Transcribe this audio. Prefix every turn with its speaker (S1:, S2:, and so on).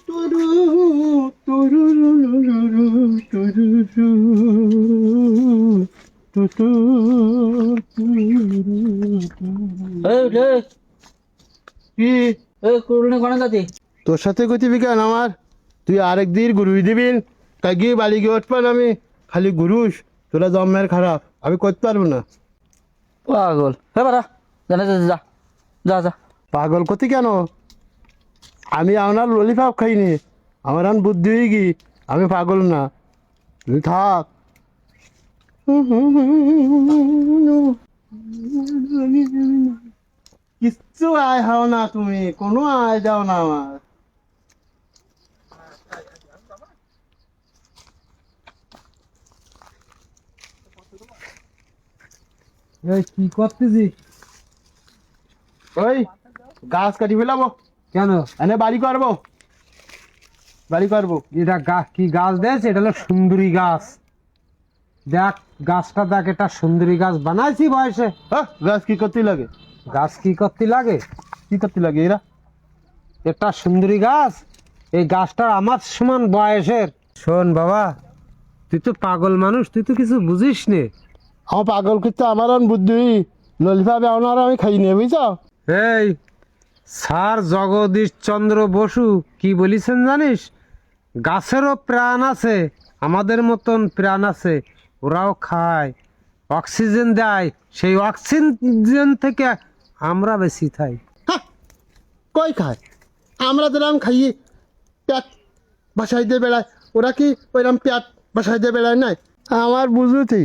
S1: তুরু তুরুরুরুরু, তুরুরু, তুতু, তুরুরু। কি তোর সাথে গতি বিজ্ঞান আমার, তুই আরেক দিন গুরুই দিবিন, তাই গিয়ে বাড়ি গিয়ে উঠবেন, আমি খালি গুরুস, তোরা জম্মের খারাপ, আমি করতে পারবো না।
S2: পাগল হ্যাঁ বাড়া, জানা যা যা যা যা।
S1: পাগল কতি কেন? আমি আপনার ললিপপ খাইনি, আমার আন বুদ্ধি হয়ে গি, আমি পাগল না, তুই থাক। কিচ্ছু আয় হাও না, তুমি কোনো আয় দাও না আমার।
S3: এই কি করতেছি?
S1: ওই গাছ কাটি ফেলাবো,
S3: কেন?
S1: এনে বাড়ি করবো, বাড়ি করবো।
S3: এটা কি গাছ দেশ? এটা হলো সুন্দরী গাছ। দেখ গাছটা, দেখ এটা সুন্দরী গাছ বানাইছি বয়সে।
S1: হ্যাঁ, গাছ কি করতে লাগে?
S3: গাছ কি করতে লাগে?
S1: কি করতে লাগে এরা?
S3: এটা সুন্দরী গাছ, এই গাছটা আমার সমান বয়সের। শোন বাবা, তুই তো পাগল মানুষ, তুই তো কিছু বুঝিস নে।
S1: আমার পাগল করতে আমার আন বুদ্ধি, ললিপপ আপনার আমি খাই নিয়ে বুঝছ।
S3: এই স্যার জগদীশ চন্দ্র বসু কি বলেছেন জানিস? গাছেরও প্রাণ আছে, আমাদের মতন প্রাণ আছে, ওরাও খায়, অক্সিজেন দেয়, সেই অক্সিজেন থেকে আমরা বেশি খাই।
S1: কই খায়? আমরা যেরকম খাইয়ে পেট বাসাই দিয়ে বেড়ায়, ওরা কি ওইরকম পেট বাসাই দিয়ে বেড়ায় নাই? আমার বুঝুছি।